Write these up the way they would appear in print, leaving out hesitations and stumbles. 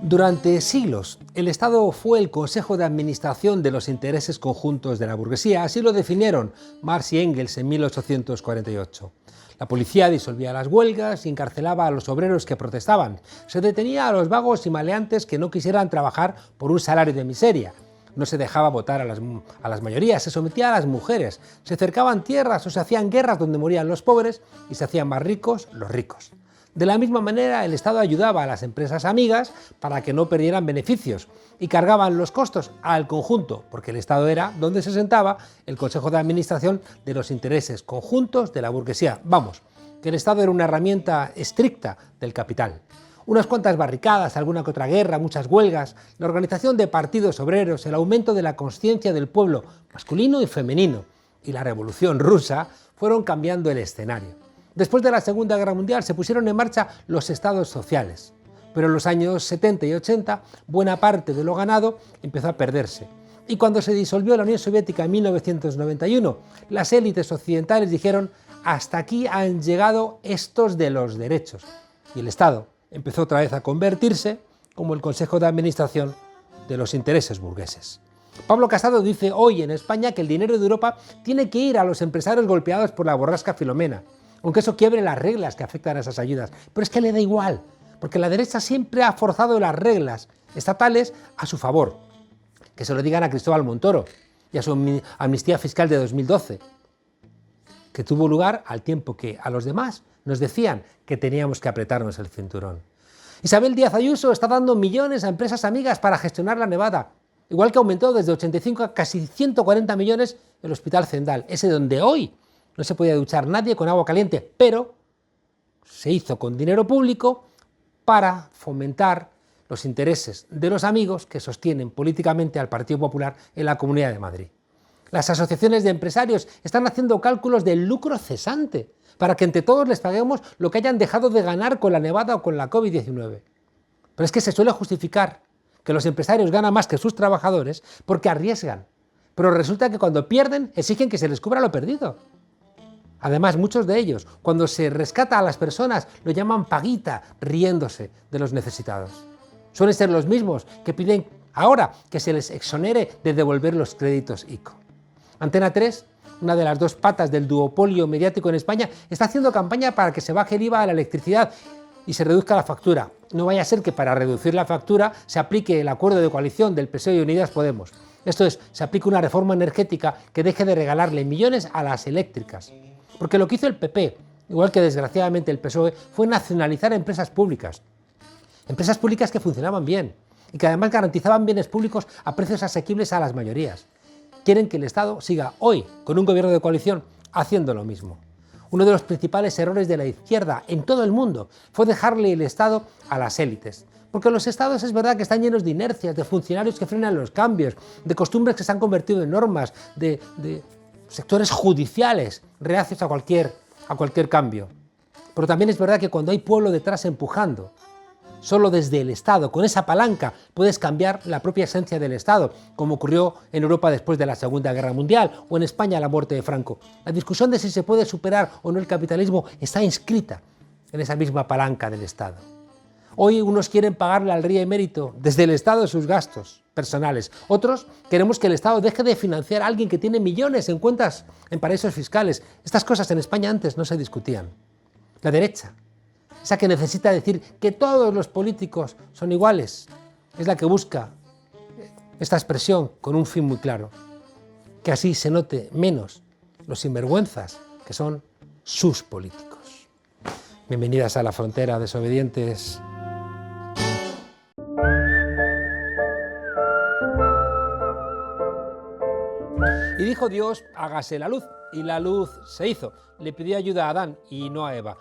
Durante siglos, el Estado fue el consejo de administración de los intereses conjuntos de la burguesía, así lo definieron Marx y Engels en 1848. La policía disolvía las huelgas y encarcelaba a los obreros que protestaban. Se detenía a los vagos y maleantes que no quisieran trabajar por un salario de miseria. No se dejaba votar a las mayorías, se sometía a las mujeres, se cercaban tierras o se hacían guerras donde morían los pobres y se hacían más ricos los ricos. De la misma manera, el Estado ayudaba a las empresas amigas para que no perdieran beneficios y cargaban los costos al conjunto, porque el Estado era donde se sentaba el Consejo de Administración de los intereses conjuntos de la burguesía. Vamos, que el Estado era una herramienta estricta del capital. Unas cuantas barricadas, alguna que otra guerra, muchas huelgas, la organización de partidos obreros, el aumento de la consciencia del pueblo masculino y femenino y la Revolución Rusa fueron cambiando el escenario. Después de la Segunda Guerra Mundial se pusieron en marcha los estados sociales, pero en los años 70 y 80 buena parte de lo ganado empezó a perderse. Y cuando se disolvió la Unión Soviética en 1991, las élites occidentales dijeron: hasta aquí han llegado estos de los derechos. Y el Estado empezó otra vez a convertirse como el Consejo de Administración de los intereses burgueses. Pablo Casado dice hoy en España que el dinero de Europa tiene que ir a los empresarios golpeados por la borrasca Filomena, aunque eso quiebre las reglas que afectan a esas ayudas. Pero es que le da igual, porque la derecha siempre ha forzado las reglas estatales a su favor. Que se lo digan a Cristóbal Montoro y a su amnistía fiscal de 2012, que tuvo lugar al tiempo que a los demás nos decían que teníamos que apretarnos el cinturón. Isabel Díaz Ayuso está dando millones a empresas amigas para gestionar la nevada, igual que aumentó desde 85 a casi 140 millones el Hospital Zendal, ese donde hoy no se podía duchar nadie con agua caliente, pero se hizo con dinero público para fomentar los intereses de los amigos que sostienen políticamente al Partido Popular en la Comunidad de Madrid. Las asociaciones de empresarios están haciendo cálculos del lucro cesante para que entre todos les paguemos lo que hayan dejado de ganar con la nevada o con la COVID-19. Pero es que se suele justificar que los empresarios ganan más que sus trabajadores porque arriesgan, pero resulta que cuando pierden exigen que se les cubra lo perdido. Además, muchos de ellos, cuando se rescata a las personas, lo llaman paguita, riéndose de los necesitados. Suelen ser los mismos que piden ahora que se les exonere de devolver los créditos ICO. Antena 3, una de las dos patas del duopolio mediático en España, está haciendo campaña para que se baje el IVA a la electricidad y se reduzca la factura. No vaya a ser que para reducir la factura se aplique el acuerdo de coalición del PSOE y Unidas Podemos. Esto es, se aplique una reforma energética que deje de regalarle millones a las eléctricas. Porque lo que hizo el PP, igual que desgraciadamente el PSOE, fue nacionalizar empresas públicas. Empresas públicas que funcionaban bien y que además garantizaban bienes públicos a precios asequibles a las mayorías. Quieren que el Estado siga hoy, con un gobierno de coalición, haciendo lo mismo. Uno de los principales errores de la izquierda en todo el mundo fue dejarle el Estado a las élites. Porque los estados es verdad que están llenos de inercias, de funcionarios que frenan los cambios, de costumbres que se han convertido en normas, de sectores judiciales reacios a cualquier cambio. Pero también es verdad que cuando hay pueblo detrás empujando, solo desde el Estado, con esa palanca, puedes cambiar la propia esencia del Estado, como ocurrió en Europa después de la Segunda Guerra Mundial o en España la muerte de Franco. La discusión de si se puede superar o no el capitalismo está inscrita en esa misma palanca del Estado. Hoy unos quieren pagarle al rey emérito desde el Estado sus gastos personales. Otros queremos que el Estado deje de financiar a alguien que tiene millones en cuentas en paraísos fiscales. Estas cosas en España antes no se discutían. La derecha, esa que necesita decir que todos los políticos son iguales, es la que busca esta expresión con un fin muy claro. Que así se note menos los sinvergüenzas que son sus políticos. Bienvenidas a la frontera, desobedientes. Y dijo Dios: hágase la luz, y la luz se hizo. Le pidió ayuda a Adán y no a Eva.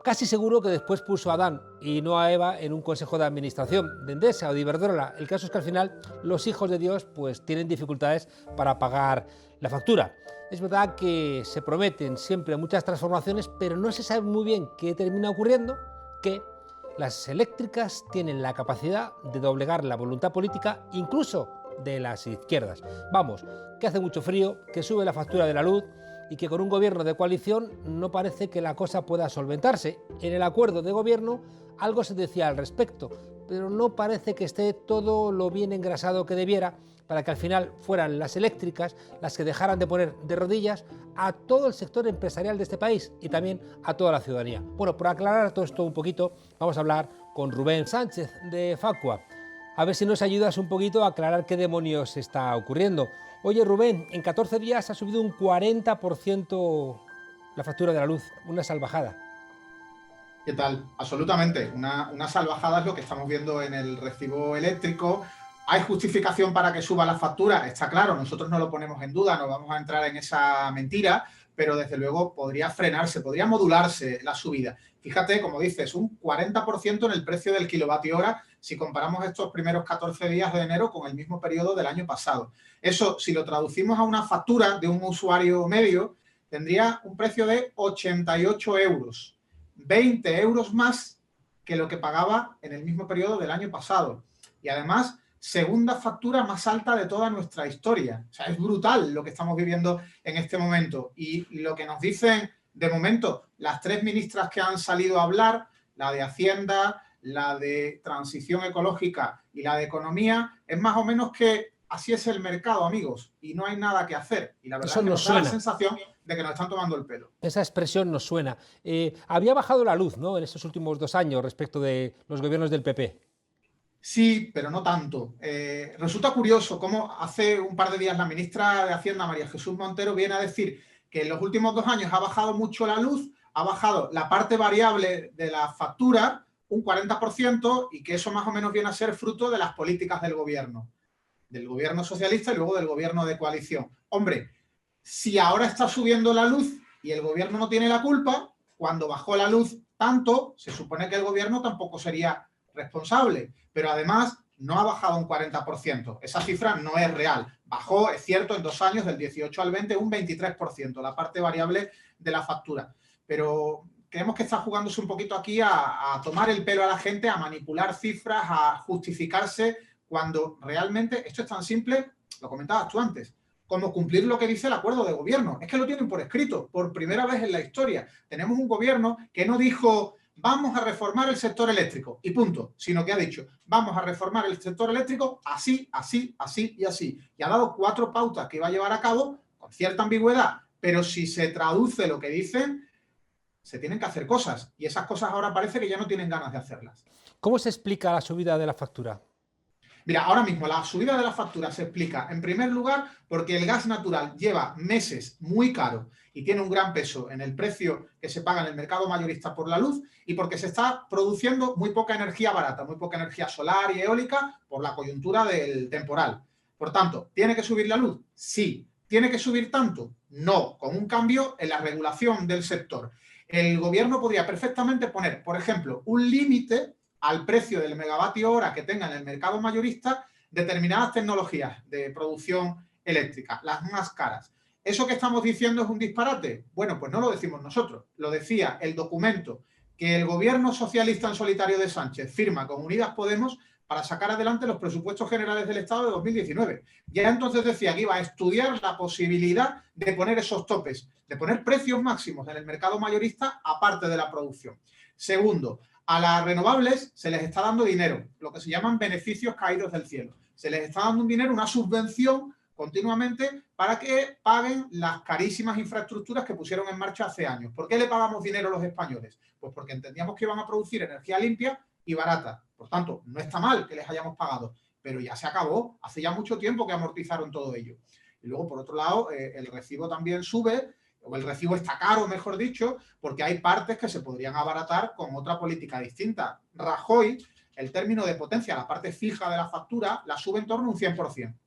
Casi seguro que después puso a Adán y no a Eva en un consejo de administración de Endesa o de Iberdrola. El caso es que al final los hijos de Dios pues tienen dificultades para pagar la factura. Es verdad que se prometen siempre muchas transformaciones, pero no se sabe muy bien qué termina ocurriendo, que las eléctricas tienen la capacidad de doblegar la voluntad política, incluso de las izquierdas. Vamos, que hace mucho frío, que sube la factura de la luz y que con un gobierno de coalición no parece que la cosa pueda solventarse. En el acuerdo de gobierno algo se decía al respecto, pero no parece que esté todo lo bien engrasado que debiera para que al final fueran las eléctricas las que dejaran de poner de rodillas a todo el sector empresarial de este país y también a toda la ciudadanía. Bueno, por aclarar todo esto un poquito, vamos a hablar con Rubén Sánchez de Facua. A ver si nos ayudas un poquito a aclarar qué demonios está ocurriendo. Oye, Rubén, en 14 días ha subido un 40% la factura de la luz, una salvajada. ¿Qué tal? Absolutamente. Una salvajada es lo que estamos viendo en el recibo eléctrico. ¿Hay justificación para que suba la factura? Está claro, nosotros no lo ponemos en duda, no vamos a entrar en esa mentira, pero desde luego podría frenarse, podría modularse la subida. Fíjate, como dices, un 40% en el precio del kilovatio hora si comparamos estos primeros 14 días de enero con el mismo periodo del año pasado. Eso, si lo traducimos a una factura de un usuario medio, tendría un precio de 88 euros. 20 euros más que lo que pagaba en el mismo periodo del año pasado. Y además, segunda factura más alta de toda nuestra historia. O sea, es brutal lo que estamos viviendo en este momento. Y lo que nos dicen, de momento, las tres ministras que han salido a hablar, la de Hacienda, la de Transición Ecológica y la de Economía, es más o menos que así es el mercado, amigos, y no hay nada que hacer. Y la verdad es que nos da la sensación de que nos están tomando el pelo. Esa expresión nos suena. Había bajado la luz, ¿no?, en estos últimos 2 años respecto de los gobiernos del PP. Sí, pero no tanto. Resulta curioso cómo hace un par de días la ministra de Hacienda, María Jesús Montero, viene a decir que en los últimos 2 años ha bajado mucho la luz, ha bajado la parte variable de la factura un 40% y que eso más o menos viene a ser fruto de las políticas del gobierno socialista y luego del gobierno de coalición. Hombre, si ahora está subiendo la luz y el gobierno no tiene la culpa, cuando bajó la luz tanto, se supone que el gobierno tampoco sería responsable, pero además no ha bajado un 40%. Esa cifra no es real. Bajó, es cierto, en 2 años, del 18 al 20, un 23%, la parte variable de la factura. Pero creemos que está jugándose un poquito aquí a tomar el pelo a la gente, a manipular cifras, a justificarse, cuando realmente esto es tan simple, lo comentabas tú antes, como cumplir lo que dice el acuerdo de gobierno. Es que lo tienen por escrito, por primera vez en la historia. Tenemos un gobierno que no dijo vamos a reformar el sector eléctrico y punto, sino que ha dicho vamos a reformar el sector eléctrico así, así, así y así. Y ha dado 4 pautas que iba a llevar a cabo con cierta ambigüedad, pero si se traduce lo que dicen, se tienen que hacer cosas y esas cosas ahora parece que ya no tienen ganas de hacerlas. ¿Cómo se explica la subida de la factura? Mira, ahora mismo la subida de la factura se explica, en primer lugar, porque el gas natural lleva meses muy caro y tiene un gran peso en el precio que se paga en el mercado mayorista por la luz y porque se está produciendo muy poca energía barata, muy poca energía solar y eólica por la coyuntura del temporal. Por tanto, ¿tiene que subir la luz? Sí. ¿Tiene que subir tanto? No, con un cambio en la regulación del sector. El gobierno podría perfectamente poner, por ejemplo, un límite al precio del megavatio hora que tenga en el mercado mayorista determinadas tecnologías de producción eléctrica, las más caras. ¿Eso que estamos diciendo es un disparate? Bueno, pues no lo decimos nosotros, lo decía el documento que el gobierno socialista en solitario de Sánchez firma con Unidas Podemos para sacar adelante los presupuestos generales del Estado de 2019. Ya entonces decía que iba a estudiar la posibilidad de poner esos topes, de poner precios máximos en el mercado mayorista aparte de la producción. Segundo, a las renovables se les está dando dinero, lo que se llaman beneficios caídos del cielo. Se les está dando un dinero, una subvención continuamente para que paguen las carísimas infraestructuras que pusieron en marcha hace años. ¿Por qué le pagamos dinero a los españoles? Pues porque entendíamos que iban a producir energía limpia y barata. Por tanto, no está mal que les hayamos pagado, pero ya se acabó. Hace ya mucho tiempo que amortizaron todo ello. Y luego, por otro lado, el recibo también sube, o el recibo está caro, mejor dicho, porque hay partes que se podrían abaratar con otra política distinta. Rajoy, el término de potencia, la parte fija de la factura, la sube en torno a un 100%.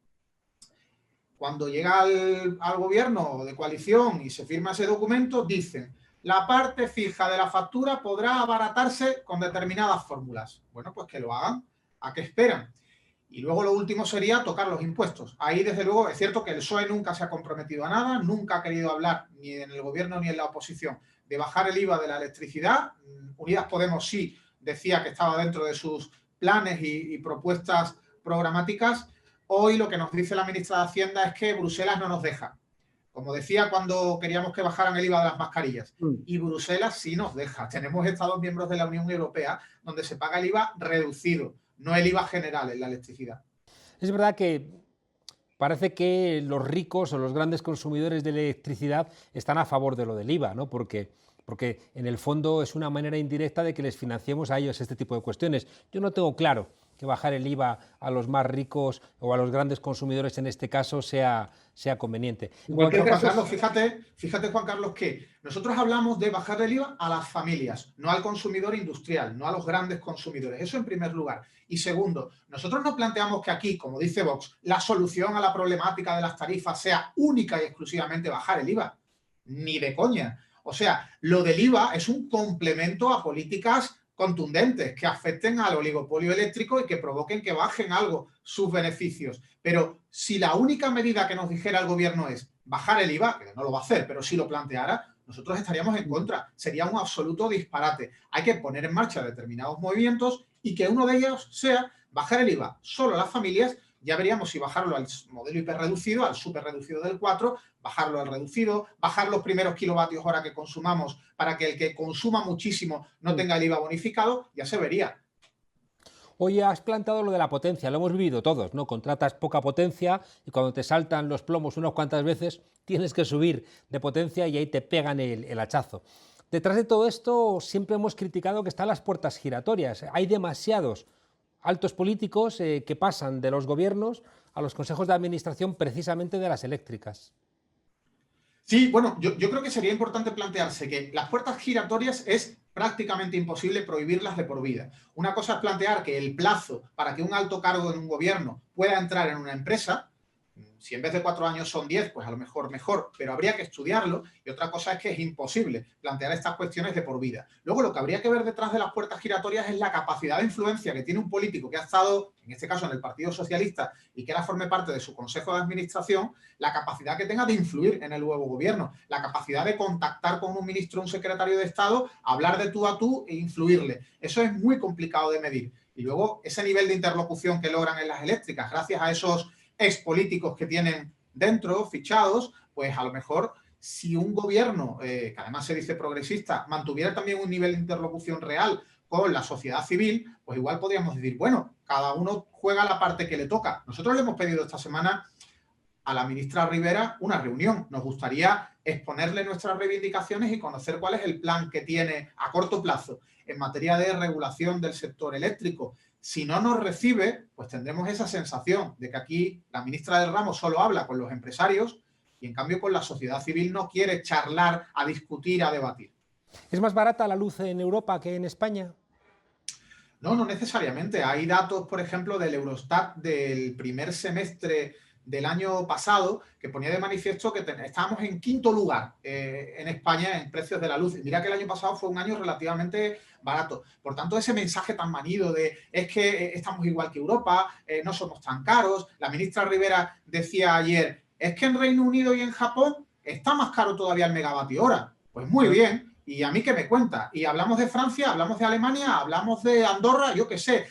Cuando llega al gobierno de coalición y se firma ese documento, dicen, la parte fija de la factura podrá abaratarse con determinadas fórmulas. Bueno, pues que lo hagan. ¿A qué esperan? Y luego lo último sería tocar los impuestos. Ahí, desde luego, es cierto que el PSOE nunca se ha comprometido a nada, nunca ha querido hablar, ni en el gobierno ni en la oposición, de bajar el IVA de la electricidad. Unidas Podemos sí decía que estaba dentro de sus planes y propuestas programáticas. Hoy lo que nos dice la ministra de Hacienda es que Bruselas no nos deja. Como decía cuando queríamos que bajaran el IVA de las mascarillas. Y Bruselas sí nos deja. Tenemos Estados miembros de la Unión Europea donde se paga el IVA reducido. no el IVA general en la electricidad. Es verdad que parece que los ricos o los grandes consumidores de electricidad están a favor de lo del IVA, ¿no? Porque en el fondo es una manera indirecta de que les financiemos a ellos este tipo de cuestiones. Yo no tengo claro que bajar el IVA a los más ricos o a los grandes consumidores en este caso sea conveniente. En cualquier caso, Juan Carlos, fíjate, Juan Carlos, que nosotros hablamos de bajar el IVA a las familias, no al consumidor industrial, no a los grandes consumidores. Eso en primer lugar. Y segundo, nosotros no planteamos que aquí, como dice Vox, la solución a la problemática de las tarifas sea única y exclusivamente bajar el IVA. Ni de coña. O sea, lo del IVA es un complemento a políticas contundentes que afecten al oligopolio eléctrico y que provoquen que bajen algo sus beneficios. Pero si la única medida que nos dijera el gobierno es bajar el IVA, que no lo va a hacer, pero si lo planteara, nosotros estaríamos en contra. Sería un absoluto disparate. Hay que poner en marcha determinados movimientos y que uno de ellos sea bajar el IVA solo a las familias. Ya veríamos si bajarlo al modelo hiperreducido, al superreducido del 4, bajarlo al reducido, bajar los primeros kilovatios hora que consumamos para que el que consuma muchísimo no tenga el IVA bonificado, ya se vería. Hoy has planteado lo de la potencia, lo hemos vivido todos, ¿no? Contratas poca potencia y cuando te saltan los plomos unas cuantas veces tienes que subir de potencia y ahí te pegan el hachazo. Detrás de todo esto siempre hemos criticado que están las puertas giratorias. Hay demasiados altos políticos que pasan de los gobiernos a los consejos de administración precisamente de las eléctricas. Sí, bueno, yo creo que sería importante plantearse que las puertas giratorias es prácticamente imposible prohibirlas de por vida. Una cosa es plantear que el plazo para que un alto cargo en un gobierno pueda entrar en una empresa, si en vez de 4 años son 10, pues a lo mejor mejor, pero habría que estudiarlo. Y otra cosa es que es imposible plantear estas cuestiones de por vida. Luego, lo que habría que ver detrás de las puertas giratorias es la capacidad de influencia que tiene un político que ha estado, en este caso en el Partido Socialista, y que ahora forme parte de su consejo de administración, la capacidad que tenga de influir en el nuevo gobierno, la capacidad de contactar con un ministro o un secretario de Estado, hablar de tú a tú e influirle. Eso es muy complicado de medir. Y luego, ese nivel de interlocución que logran en las eléctricas, gracias a esos expolíticos que tienen dentro, fichados, pues a lo mejor si un gobierno, que además se dice progresista, mantuviera también un nivel de interlocución real con la sociedad civil, pues igual podríamos decir, bueno, cada uno juega la parte que le toca. Nosotros le hemos pedido esta semana a la ministra Rivera una reunión. Nos gustaría exponerle nuestras reivindicaciones y conocer cuál es el plan que tiene a corto plazo en materia de regulación del sector eléctrico. Si no nos recibe, pues tendremos esa sensación de que aquí la ministra del ramo solo habla con los empresarios y en cambio con la sociedad civil no quiere charlar, a discutir, a debatir. ¿Es más barata la luz en Europa que en España? No, no necesariamente. Hay datos, por ejemplo, del Eurostat del primer semestre del año pasado que ponía de manifiesto que estábamos en quinto lugar en España en precios de la luz. Mira que el año pasado fue un año relativamente barato. Por tanto, ese mensaje tan manido de es que estamos igual que Europa, no somos tan caros. La ministra Rivera decía ayer, es que en Reino Unido y en Japón está más caro todavía el megavatio hora. Pues muy bien. ¿Y a mí qué me cuenta? Y hablamos de Francia, hablamos de Alemania, hablamos de Andorra, yo qué sé.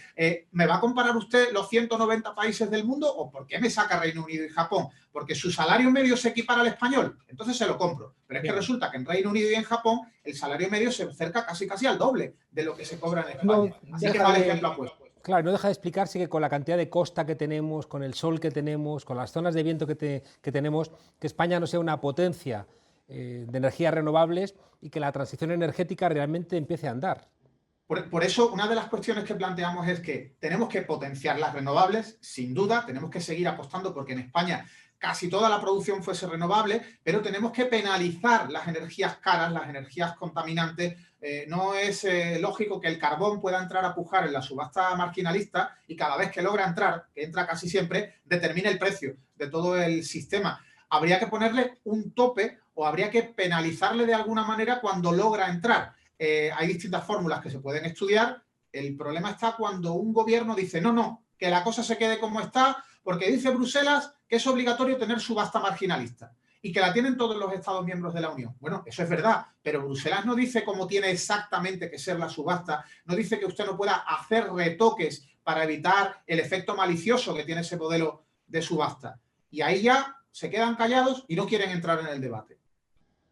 ¿Me va a comparar usted los 190 países del mundo o por qué me saca Reino Unido y Japón? Porque su salario medio se equipara al español. Entonces se lo compro. Pero es que resulta que en Reino Unido y en Japón el salario medio se acerca casi al doble de lo que se cobra en España. Así que mal ejemplo apuesto. Claro, no deja de explicarse que con la cantidad de costa que tenemos, con el sol que tenemos, con las zonas de viento que tenemos, que España no sea una potencia de energías renovables y que la transición energética realmente empiece a andar. Por eso, una de las cuestiones que planteamos es que tenemos que potenciar las renovables, sin duda, tenemos que seguir apostando porque en España casi toda la producción fuese renovable, pero tenemos que penalizar las energías caras, las energías contaminantes. No es lógico que el carbón pueda entrar a pujar en la subasta marginalista y cada vez que logra entrar, que entra casi siempre, determine el precio de todo el sistema. Habría que ponerle un tope o habría que penalizarle de alguna manera cuando logra entrar. Hay distintas fórmulas que se pueden estudiar. El problema está cuando un gobierno dice no, que la cosa se quede como está, porque dice Bruselas que es obligatorio tener subasta marginalista y que la tienen todos los Estados miembros de la Unión. Bueno, eso es verdad, pero Bruselas no dice cómo tiene exactamente que ser la subasta, no dice que usted no pueda hacer retoques para evitar el efecto malicioso que tiene ese modelo de subasta. Y ahí ya se quedan callados y no quieren entrar en el debate.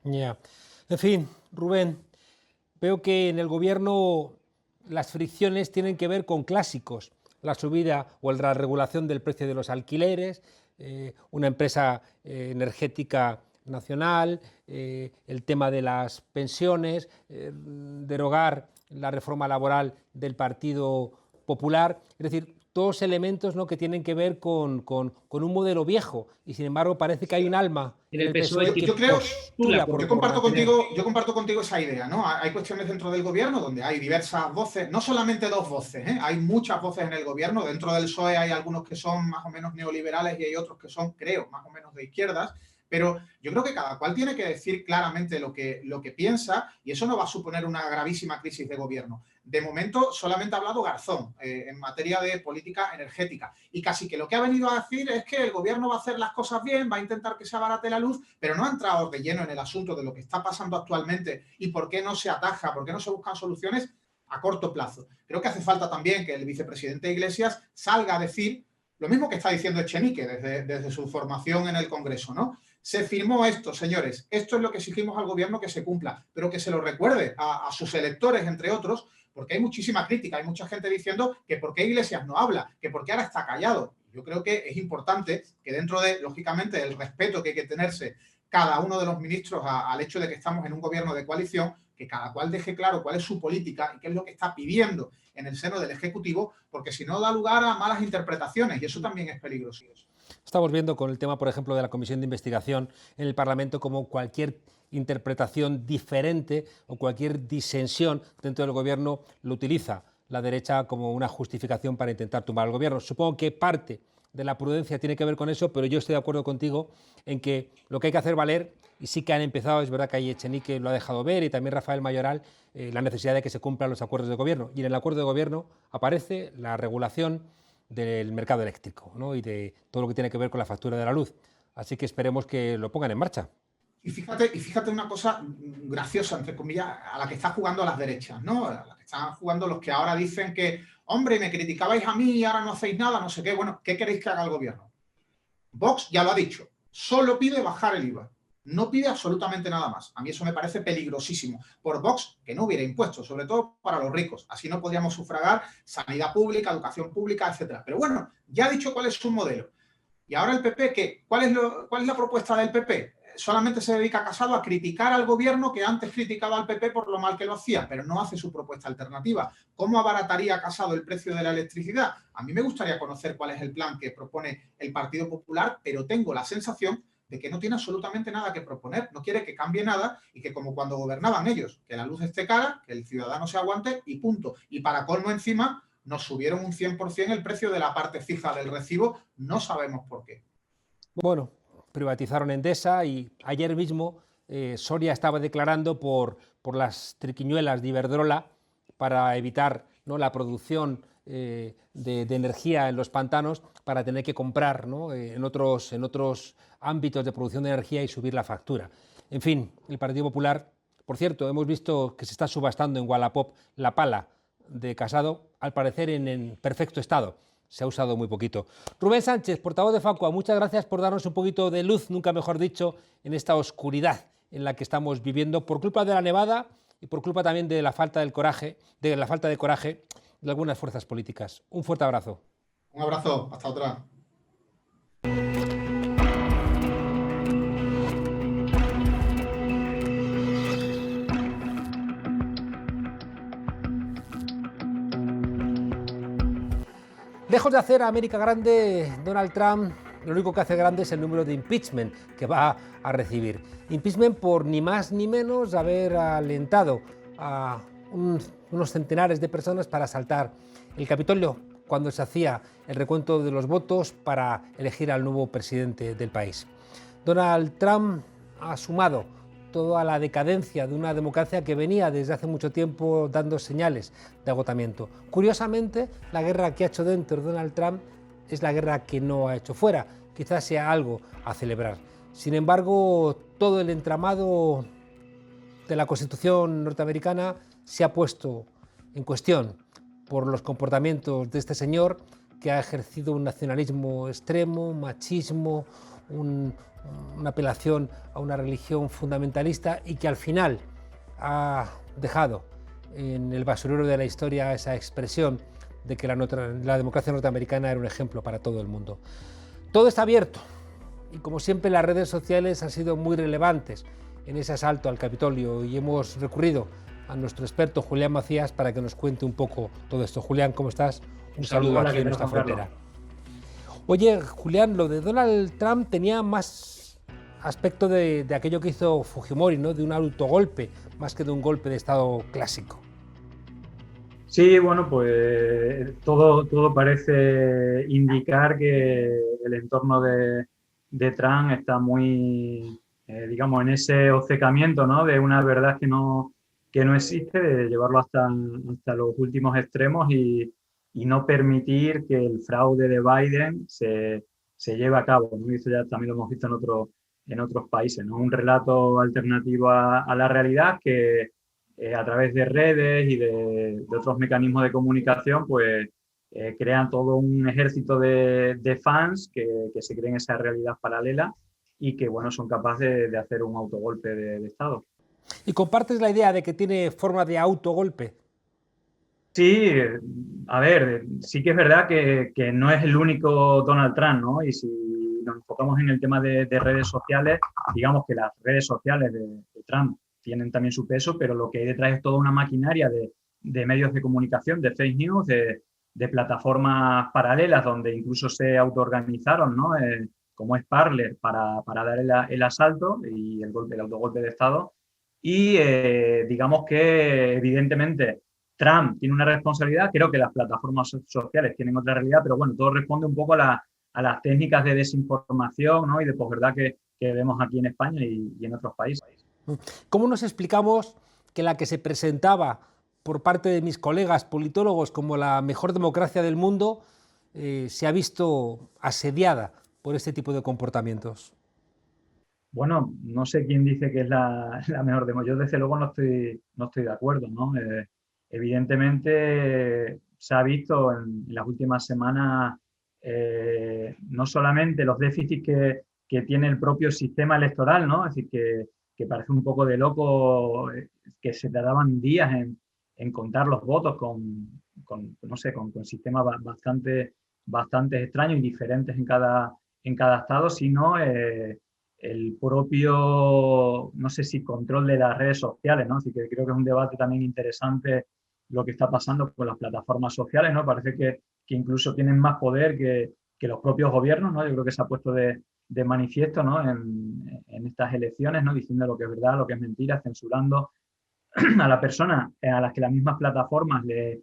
Ya. En fin, Rubén, veo que en el gobierno las fricciones tienen que ver con clásicos. la subida o la regulación del precio de los alquileres, una empresa energética nacional, el tema de las pensiones, derogar la reforma laboral del Partido Popular, es decir, todos elementos, ¿no?, que tienen que ver con un modelo viejo, y sin embargo parece que hay un alma en el PSOE que yo comparto contigo esa idea, ¿no? Hay cuestiones dentro del gobierno donde hay diversas voces, no solamente dos voces, ¿eh? Hay muchas voces en el gobierno. Dentro del PSOE hay algunos que son más o menos neoliberales y hay otros que son, creo, más o menos de izquierdas. Pero yo creo que cada cual tiene que decir claramente lo que piensa, y eso no va a suponer una gravísima crisis de gobierno. De momento solamente ha hablado Garzón en materia de política energética, y casi que lo que ha venido a decir es que el gobierno va a hacer las cosas bien, va a intentar que se abarate la luz, pero no ha entrado de lleno en el asunto de lo que está pasando actualmente y por qué no se ataja, por qué no se buscan soluciones a corto plazo. Creo que hace falta también que el vicepresidente Iglesias salga a decir lo mismo que está diciendo Echenique desde su formación en el Congreso, ¿no? Se firmó esto, señores, esto es lo que exigimos al gobierno que se cumpla, pero que se lo recuerde a sus electores, entre otros, porque hay muchísima crítica, hay mucha gente diciendo que por qué Iglesias no habla, que por qué ahora está callado. Yo creo que es importante que dentro de, lógicamente, el respeto que hay que tenerse cada uno de los ministros al hecho de que estamos en un gobierno de coalición, que cada cual deje claro cuál es su política y qué es lo que está pidiendo en el seno del Ejecutivo, porque si no da lugar a malas interpretaciones, y eso también es peligroso. Estamos viendo con el tema, por ejemplo, de la comisión de investigación en el Parlamento, como cualquier interpretación diferente o cualquier disensión dentro del gobierno lo utiliza la derecha como una justificación para intentar tumbar al gobierno. Supongo que parte de la prudencia tiene que ver con eso, pero yo estoy de acuerdo contigo en que lo que hay que hacer valer, y sí que han empezado, es verdad que ahí Echenique lo ha dejado ver y también Rafael Mayoral, la necesidad de que se cumplan los acuerdos de gobierno. Y en el acuerdo de gobierno aparece la regulación del mercado eléctrico, ¿no?, y de todo lo que tiene que ver con la factura de la luz. Así que esperemos que lo pongan en marcha. Y fíjate una cosa graciosa, entre comillas, a la que está jugando a las derechas, ¿no? A la que están jugando los que ahora dicen que, hombre, me criticabais a mí y ahora no hacéis nada, no sé qué. Bueno, ¿qué queréis que haga el gobierno? Vox ya lo ha dicho, solo pide bajar el IVA. No pide absolutamente nada más. A mí eso me parece peligrosísimo. Por Vox, que no hubiera impuestos, sobre todo para los ricos. Así no podríamos sufragar sanidad pública, educación pública, etcétera. Pero bueno, ya ha dicho cuál es su modelo. Y ahora el PP, ¿qué? ¿Cuál es la propuesta del PP? Solamente se dedica Casado a criticar al gobierno que antes criticaba al PP por lo mal que lo hacía, pero no hace su propuesta alternativa. ¿Cómo abarataría Casado el precio de la electricidad? A mí me gustaría conocer cuál es el plan que propone el Partido Popular, pero tengo la sensación de que no tiene absolutamente nada que proponer, no quiere que cambie nada y que como cuando gobernaban ellos, que la luz esté cara, que el ciudadano se aguante y punto. Y para colmo encima nos subieron un 100% el precio de la parte fija del recibo, no sabemos por qué. Bueno, privatizaron Endesa y ayer mismo Soria estaba declarando por las triquiñuelas de Iberdrola para evitar, ¿no?, la producción de energía en los pantanos, para tener que comprar, ¿no?, en otros ámbitos de producción de energía y subir la factura. En fin, el Partido Popular, por cierto, hemos visto que se está subastando en Wallapop la pala de Casado, al parecer en perfecto estado. Se ha usado muy poquito. Rubén Sánchez, portavoz de Facua, muchas gracias por darnos un poquito de luz, nunca mejor dicho, en esta oscuridad en la que estamos viviendo por culpa de la nevada y por culpa también de la falta de coraje de algunas fuerzas políticas. Un fuerte abrazo. Un abrazo, hasta otra. Lejos de hacer a América grande, Donald Trump lo único que hace grande es el número de impeachment que va a recibir. Impeachment por ni más ni menos haber alentado a unos centenares de personas para asaltar el Capitolio cuando se hacía el recuento de los votos para elegir al nuevo presidente del país. Donald Trump ha sumado toda la decadencia de una democracia que venía desde hace mucho tiempo dando señales de agotamiento. Curiosamente, la guerra que ha hecho dentro Donald Trump es la guerra que no ha hecho fuera. Quizás sea algo a celebrar. Sin embargo, todo el entramado de la Constitución norteamericana se ha puesto en cuestión por los comportamientos de este señor, que ha ejercido un nacionalismo extremo, machismo, una apelación a una religión fundamentalista, y que al final ha dejado en el basurero de la historia esa expresión de que la democracia norteamericana era un ejemplo para todo el mundo. Todo está abierto y, como siempre, las redes sociales han sido muy relevantes en ese asalto al Capitolio y hemos recurrido a nuestro experto Julián Macías para que nos cuente un poco todo esto. Julián, ¿cómo estás? Un saludo aquí en nuestra frontera. Oye, Julián, lo de Donald Trump tenía más aspecto de aquello que hizo Fujimori, ¿no? De un autogolpe, más que de un golpe de Estado clásico. Sí, bueno, pues todo parece indicar que el entorno de Trump está muy, digamos, en ese obcecamiento, ¿no? De una verdad que no existe, de llevarlo hasta los últimos extremos y no permitir que el fraude de Biden se lleve a cabo, ¿no? Y eso ya también lo hemos visto en otros países, ¿no? Un relato alternativo a la realidad que a través de redes y de otros mecanismos de comunicación, pues crean todo un ejército de fans que se creen esa realidad paralela y que, bueno, son capaces de hacer un autogolpe de Estado. ¿Y compartes la idea de que tiene forma de autogolpe? Sí, a ver, sí que es verdad que no es el único Donald Trump, ¿no? Y si nos enfocamos en el tema de redes sociales, digamos que las redes sociales de Trump tienen también su peso, pero lo que hay detrás es toda una maquinaria de medios de comunicación, de fake news, de plataformas paralelas donde incluso se autoorganizaron, ¿no? Como es Parler para dar el asalto y el autogolpe de Estado. Y digamos que evidentemente Trump tiene una responsabilidad, creo que las plataformas sociales tienen otra realidad, pero bueno, todo responde un poco a las técnicas de desinformación, ¿no? Y de posverdad que vemos aquí en España y en otros países. ¿Cómo nos explicamos que la que se presentaba por parte de mis colegas politólogos como la mejor democracia del mundo se ha visto asediada por este tipo de comportamientos? Bueno, no sé quién dice que es la mejor democracia. Yo desde luego no estoy de acuerdo, ¿no? Evidentemente se ha visto en las últimas semanas no solamente los déficits que tiene el propio sistema electoral, ¿no? Es decir, que parece un poco de loco que se tardaban días en contar los votos no sé, con sistemas bastante extraños y diferentes en cada estado, sino el propio, no sé si control de las redes sociales, ¿no? Así que creo que es un debate también interesante lo que está pasando con las plataformas sociales, ¿no? Parece que incluso tienen más poder que los propios gobiernos, ¿no? Yo creo que se ha puesto de manifiesto, ¿no? En estas elecciones, ¿no? Diciendo lo que es verdad, lo que es mentira, censurando a la persona a las que las mismas plataformas le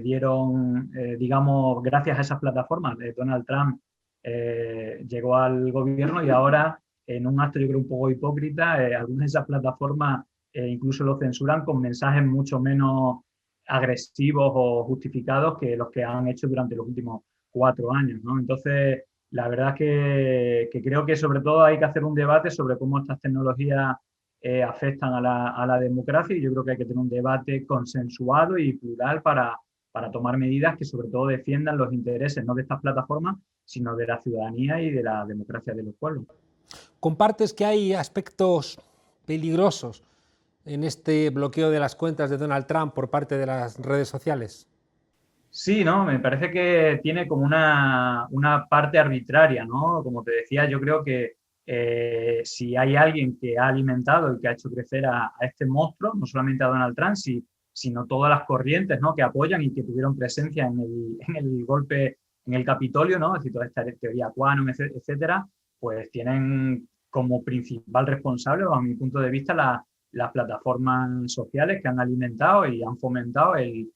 dieron, digamos, gracias a esas plataformas, Donald Trump llegó al gobierno y ahora, en un acto yo creo un poco hipócrita, algunas de esas plataformas incluso lo censuran con mensajes mucho menos agresivos o justificados que los que han hecho durante los últimos 4 años, ¿no? Entonces, la verdad es que creo que sobre todo hay que hacer un debate sobre cómo estas tecnologías afectan a la democracia y yo creo que hay que tener un debate consensuado y plural para tomar medidas que sobre todo defiendan los intereses no de estas plataformas, sino de la ciudadanía y de la democracia de los pueblos. ¿Compartes que hay aspectos peligrosos en este bloqueo de las cuentas de Donald Trump por parte de las redes sociales? Sí, ¿no? Me parece que tiene como una parte arbitraria, ¿no? Como te decía, yo creo que si hay alguien que ha alimentado y que ha hecho crecer a este monstruo, no solamente a Donald Trump, sino todas las corrientes, ¿no? Que apoyan y que tuvieron presencia en el golpe en el Capitolio, ¿no? Es decir, toda esta teoría Quantum, etcétera, pues tienen como principal responsable, a mi punto de vista, las plataformas sociales que han alimentado y han fomentado el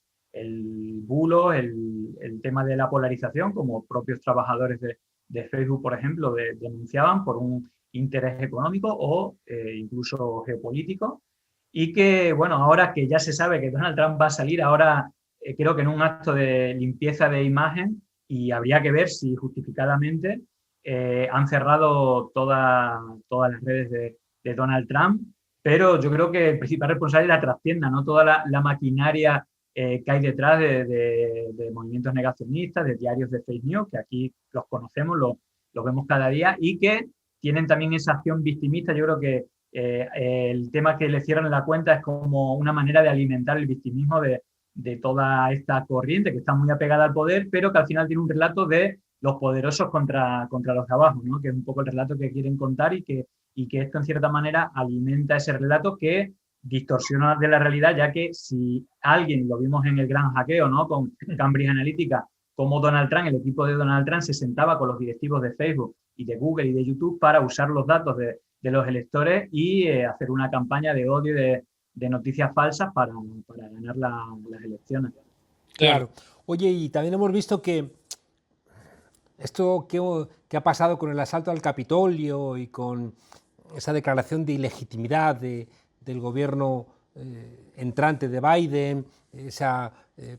bulo, el tema de la polarización, como propios trabajadores de Facebook, por ejemplo, denunciaban por un interés económico o incluso geopolítico. Y que, bueno, ahora que ya se sabe que Donald Trump va a salir, ahora creo que en un acto de limpieza de imagen, y habría que ver si justificadamente han cerrado todas las redes de Donald Trump, pero yo creo que el principal responsable es la trastienda, ¿no? Toda la maquinaria que hay detrás de movimientos negacionistas, de diarios de fake news, que aquí los conocemos, los vemos cada día, y que tienen también esa acción victimista. Yo creo que el tema que le cierran la cuenta es como una manera de alimentar el victimismo de de toda esta corriente que está muy apegada al poder, pero que al final tiene un relato de los poderosos contra los de abajo, ¿no? Que es un poco el relato que quieren contar y que esto en cierta manera alimenta ese relato que distorsiona de la realidad, ya que si alguien, lo vimos en el gran hackeo, ¿no? Con Cambridge Analytica, como Donald Trump, el equipo de Donald Trump se sentaba con los directivos de Facebook y de Google y de YouTube para usar los datos de los electores y hacer una campaña de odio y de noticias falsas para ganar las elecciones. Claro. Oye, y también hemos visto que esto que ha pasado con el asalto al Capitolio y con esa declaración de ilegitimidad del gobierno entrante de Biden, esa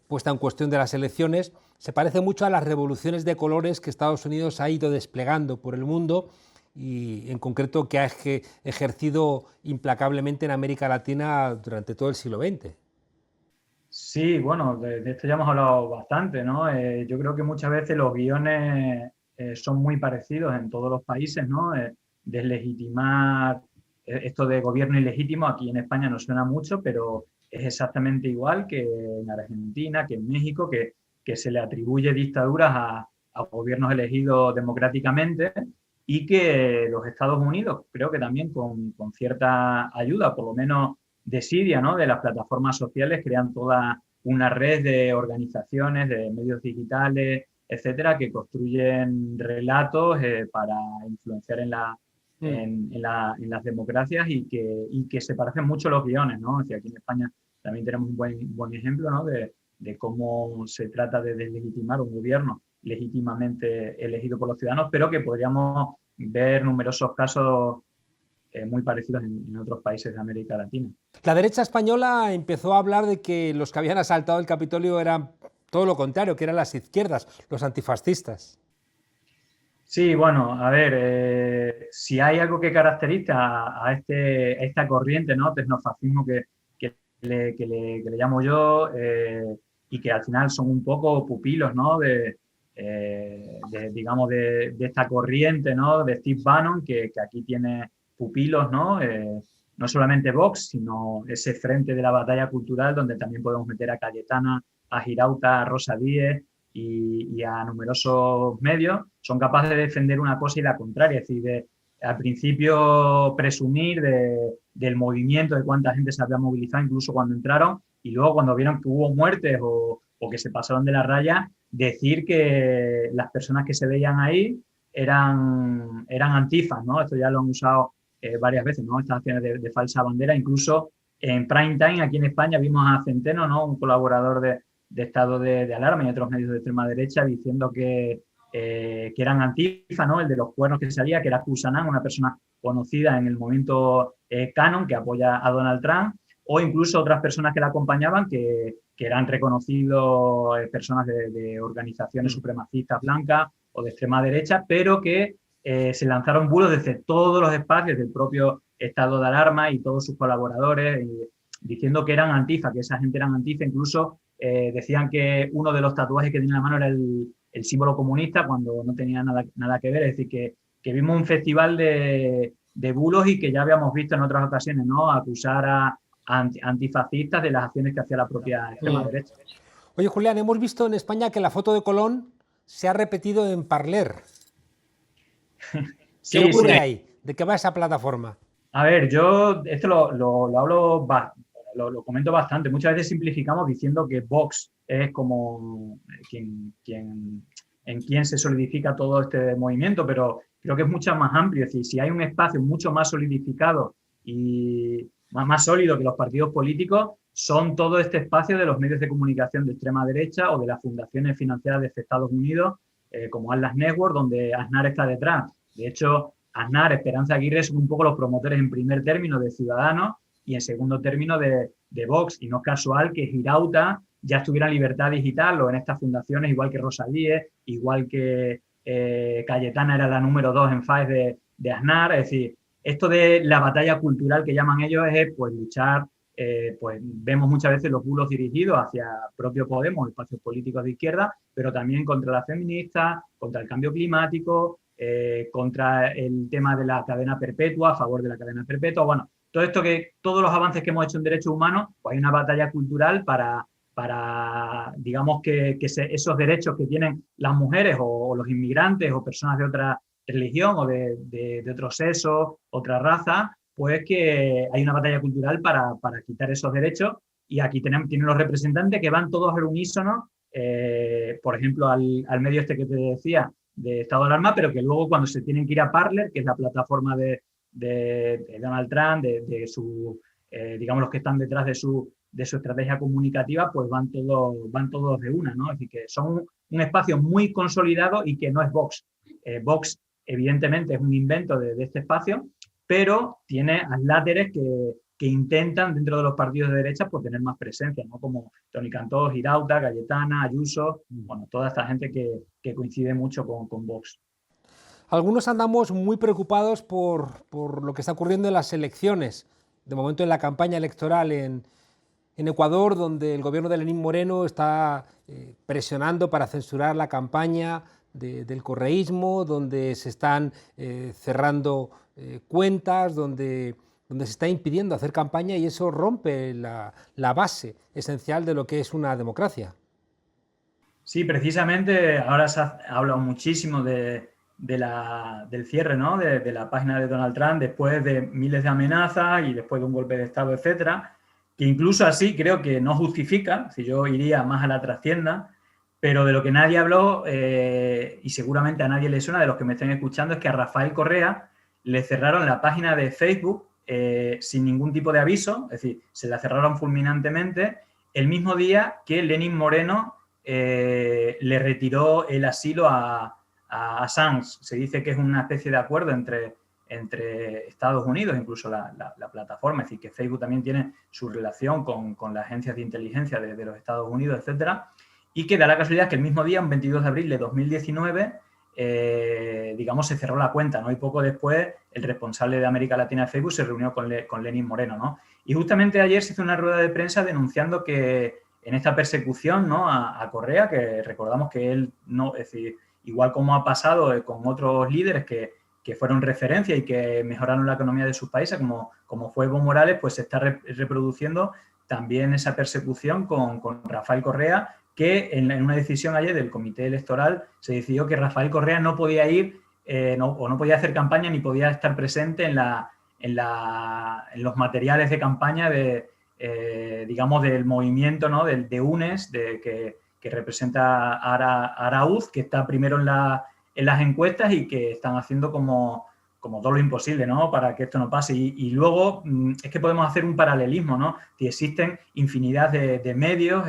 puesta en cuestión de las elecciones, se parece mucho a las revoluciones de colores que Estados Unidos ha ido desplegando por el mundo y en concreto que ha ejercido implacablemente en América Latina durante todo el siglo XX. Sí, bueno, de esto ya hemos hablado bastante, ¿no? Yo creo que muchas veces los guiones son muy parecidos en todos los países, ¿no? Deslegitimar esto de gobierno ilegítimo, aquí en España no suena mucho, pero es exactamente igual que en Argentina, que en México, que se le atribuye dictaduras a gobiernos elegidos democráticamente y que los Estados Unidos, creo que también con cierta ayuda, por lo menos desidia, ¿no? De las plataformas sociales, crean toda una red de organizaciones, de medios digitales, etcétera, que construyen relatos para influenciar en las democracias y que se parecen mucho los guiones, ¿no? Es decir, aquí en España también tenemos un buen ejemplo, ¿no? de cómo se trata de deslegitimar un gobierno legítimamente elegido por los ciudadanos, pero que podríamos ver numerosos casos muy parecidos en otros países de América Latina. La derecha española empezó a hablar de que los que habían asaltado el Capitolio eran todo lo contrario, que eran las izquierdas, los antifascistas. Sí, bueno, a ver, si hay algo que caracteriza a esta corriente, ¿no? Tecnofascismo que le llamo yo, y que al final son un poco pupilos, ¿no? Digamos, de esta corriente, ¿no? De Steve Bannon, que aquí tiene pupilos, ¿no? No solamente Vox, sino ese frente de la batalla cultural donde también podemos meter a Cayetana, a Girauta, a Rosa Díez y a numerosos medios, son capaces de defender una cosa y la contraria, es decir, al principio presumir del movimiento, de cuánta gente se había movilizado, incluso cuando entraron, y luego cuando vieron que hubo muertes o que se pasaron de la raya, decir que las personas que se veían ahí eran antifas, ¿no? Esto ya lo han usado varias veces, ¿no? Estas acciones de falsa bandera, incluso en prime time aquí en España vimos a Centeno, ¿no? Un colaborador de estado de alarma y otros medios de extrema derecha diciendo que eran antifa, ¿no? El de los cuernos que salía, que era Cusanan, una persona conocida en el movimiento Canon que apoya a Donald Trump, o incluso otras personas que la acompañaban que eran reconocidos personas de organizaciones supremacistas blancas o de extrema derecha, pero que se lanzaron bulos desde todos los espacios del propio estado de alarma y todos sus colaboradores, diciendo que eran antifa, que esa gente eran antifa, incluso decían que uno de los tatuajes que tenía en la mano era el símbolo comunista cuando no tenía nada que ver, es decir, que vimos un festival de bulos y que ya habíamos visto en otras ocasiones, ¿no? Acusar a antifascistas de las acciones que hacía la propia extrema derecha. Oye, Julián, hemos visto en España que la foto de Colón se ha repetido en Parler. Sí, ¿Qué ocurre ahí? ¿De qué va esa plataforma? A ver, yo esto lo hablo, lo comento bastante. Muchas veces simplificamos diciendo que Vox es como en quien se solidifica todo este movimiento, pero creo que es mucho más amplio. Es decir, si hay un espacio mucho más solidificado y más sólido que los partidos políticos, son todo este espacio de los medios de comunicación de extrema derecha o de las fundaciones financiadas desde Estados Unidos, como Atlas Network, donde Aznar está detrás. De hecho, Aznar, Esperanza Aguirre son un poco los promotores en primer término de Ciudadanos y en segundo término de Vox. Y no es casual que Girauta ya estuviera en Libertad Digital o en estas fundaciones, igual que Rosa Díez, igual que Cayetana era la número 2 en FAES de Aznar. Es decir, esto de la batalla cultural que llaman ellos es pues luchar, pues vemos muchas veces los bulos dirigidos hacia propio Podemos, espacios políticos de izquierda, pero también contra las feministas, contra el cambio climático, contra el tema de la cadena perpetua, a favor de la cadena perpetua. Bueno, todo esto todos los avances que hemos hecho en derechos humanos, pues hay una batalla cultural para digamos, esos derechos que tienen las mujeres o los inmigrantes o personas de otra religión o de otro sexo, otra raza, pues que hay una batalla cultural para quitar esos derechos, y aquí tienen los representantes que van todos al unísono, por ejemplo, al medio este que te decía, de estado de alarma, pero que luego cuando se tienen que ir a Parler, que es la plataforma de Donald Trump, digamos, los que están detrás de su estrategia comunicativa, pues van todos de una, ¿no? Es decir, que son un espacio muy consolidado y que no es Vox. Vox, evidentemente, es un invento de este espacio, pero tiene adláteres que intentan, dentro de los partidos de derecha, pues tener más presencia, ¿no? Como Toni Cantó, Girauta, Cayetana, Ayuso, bueno, toda esta gente que coincide mucho con Vox. Algunos andamos muy preocupados por lo que está ocurriendo en las elecciones, de momento en la campaña electoral en Ecuador, donde el gobierno de Lenín Moreno está presionando para censurar la campaña del correísmo, donde se están cerrando cuentas, donde se está impidiendo hacer campaña, y eso rompe la base esencial de lo que es una democracia. Sí, precisamente ahora se ha hablado muchísimo del cierre, ¿no? de la página de Donald Trump después de miles de amenazas y después de un golpe de Estado, etcétera, que incluso así creo que no justifica, si yo iría más a la trastienda, pero de lo que nadie habló, y seguramente a nadie le suena, de los que me estén escuchando, es que a Rafael Correa le cerraron la página de Facebook sin ningún tipo de aviso, es decir, se la cerraron fulminantemente el mismo día que Lenín Moreno le retiró el asilo a Assange. Se dice que es una especie de acuerdo entre Estados Unidos, incluso la plataforma, es decir, que Facebook también tiene su relación con las agencias de inteligencia de los Estados Unidos, etcétera, y que da la casualidad que el mismo día, un 22 de abril de 2019, digamos, se cerró la cuenta, ¿no? Y poco después el responsable de América Latina de Facebook se reunió con Lenín Moreno, ¿no? Y justamente ayer se hizo una rueda de prensa denunciando que en esta persecución, ¿no? a Correa, que recordamos que él no, es decir, igual como ha pasado con otros líderes que fueron referencia y que mejoraron la economía de sus países, como fue Evo Morales, pues se está reproduciendo también esa persecución con Rafael Correa, que en una decisión ayer del comité electoral se decidió que Rafael Correa no podía ir no podía hacer campaña ni podía estar presente en los materiales de campaña digamos, del movimiento, ¿no? de UNES, que representa a Arauz, que está primero en las encuestas y que están haciendo como todo lo imposible, ¿no? Para que esto no pase. Y luego es que podemos hacer un paralelismo, ¿no? Que existen infinidad de medios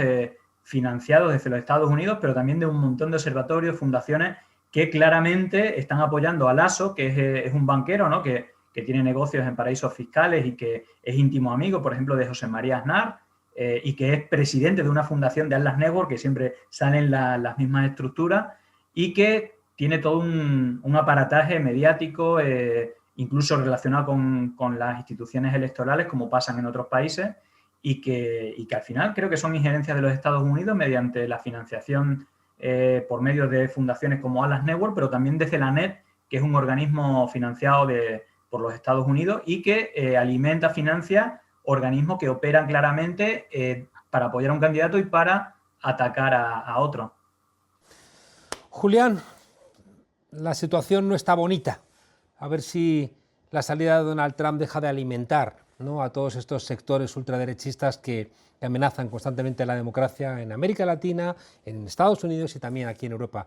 financiados desde los Estados Unidos, pero también de un montón de observatorios, fundaciones que claramente están apoyando a Lasso, que es un banquero, ¿no? que tiene negocios en paraísos fiscales y que es íntimo amigo, por ejemplo, de José María Aznar, y que es presidente de una fundación de Atlas Network, que siempre salen las mismas estructuras, y que tiene todo un aparataje mediático, incluso relacionado con las instituciones electorales, como pasan en otros países, y que al final creo que son injerencias de los Estados Unidos mediante la financiación por medio de fundaciones como Atlas Network, pero también de CELANET, que es un organismo financiado por los Estados Unidos y que alimenta, financia organismos que operan claramente para apoyar a un candidato y para atacar a otro. Julián, la situación no está bonita. A ver si la salida de Donald Trump deja de alimentar, ¿no?, a todos estos sectores ultraderechistas que amenazan constantemente la democracia en América Latina, en Estados Unidos y también aquí en Europa.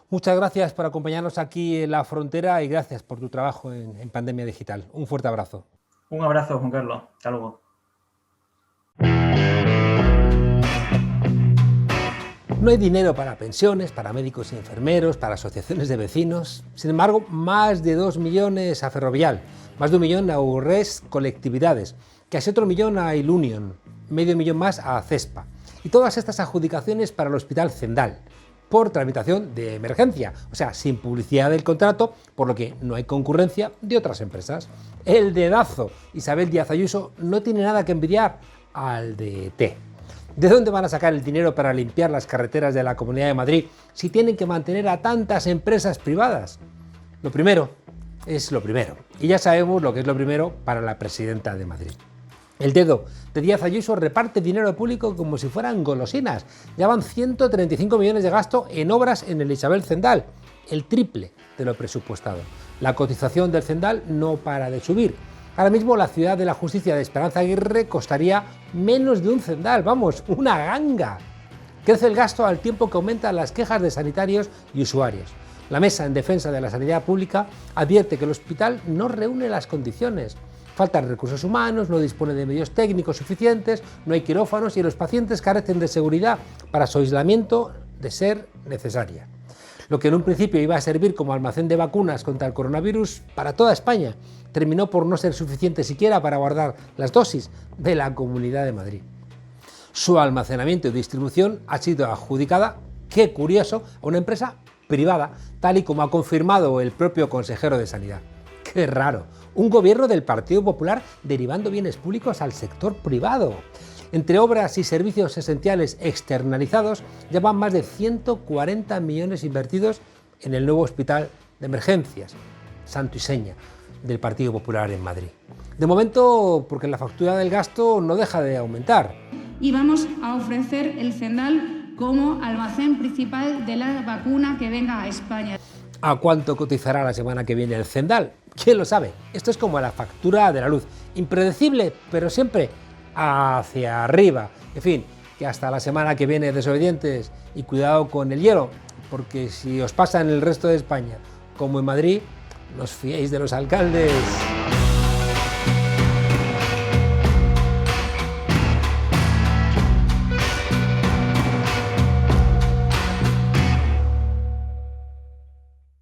Muchas gracias por acompañarnos aquí en La Frontera y gracias por tu trabajo en Pandemia Digital. Un fuerte abrazo. Un abrazo, Juan Carlos. Hasta luego. No hay dinero para pensiones, para médicos y enfermeros, para asociaciones de vecinos. Sin embargo, más de 2 millones a Ferrovial, más de 1 millón a URES Colectividades, casi otro millón a Ilunion, medio millón más a CESPA. Y todas estas adjudicaciones para el Hospital Zendal, por tramitación de emergencia, o sea, sin publicidad del contrato, por lo que no hay concurrencia de otras empresas. El dedazo Isabel Díaz Ayuso no tiene nada que envidiar al de ET. ¿De dónde van a sacar el dinero para limpiar las carreteras de la Comunidad de Madrid si tienen que mantener a tantas empresas privadas? Lo primero es lo primero, y ya sabemos lo que es lo primero para la presidenta de Madrid. El dedo de Díaz Ayuso reparte dinero público como si fueran golosinas. Ya van 135 millones de gasto en obras en el Isabel Zendal, el triple de lo presupuestado. La cotización del Zendal no para de subir. Ahora mismo la Ciudad de la Justicia de Esperanza Aguirre costaría menos de un Zendal, vamos, una ganga. Crece el gasto al tiempo que aumentan las quejas de sanitarios y usuarios. La Mesa en Defensa de la Sanidad Pública advierte que el hospital no reúne las condiciones. Faltan recursos humanos, no dispone de medios técnicos suficientes, no hay quirófanos y los pacientes carecen de seguridad para su aislamiento de ser necesaria. Lo que en un principio iba a servir como almacén de vacunas contra el coronavirus para toda España, terminó por no ser suficiente siquiera para guardar las dosis de la Comunidad de Madrid. Su almacenamiento y distribución ha sido adjudicada, qué curioso, a una empresa privada, tal y como ha confirmado el propio consejero de Sanidad. ¡Qué raro! Un gobierno del Partido Popular derivando bienes públicos al sector privado. Entre obras y servicios esenciales externalizados, ya van más de 140 millones invertidos en el nuevo hospital de emergencias, santo y seña, del Partido Popular en Madrid. De momento, porque la factura del gasto no deja de aumentar. Y vamos a ofrecer el Zendal como almacén principal de la vacuna que venga a España. ¿A cuánto cotizará la semana que viene el Zendal? ¿Quién lo sabe? Esto es como la factura de la luz, impredecible, pero siempre hacia arriba. En fin, que hasta la semana que viene, desobedientes, y cuidado con el hielo, porque si os pasa en el resto de España, como en Madrid, no os fiéis de los alcaldes.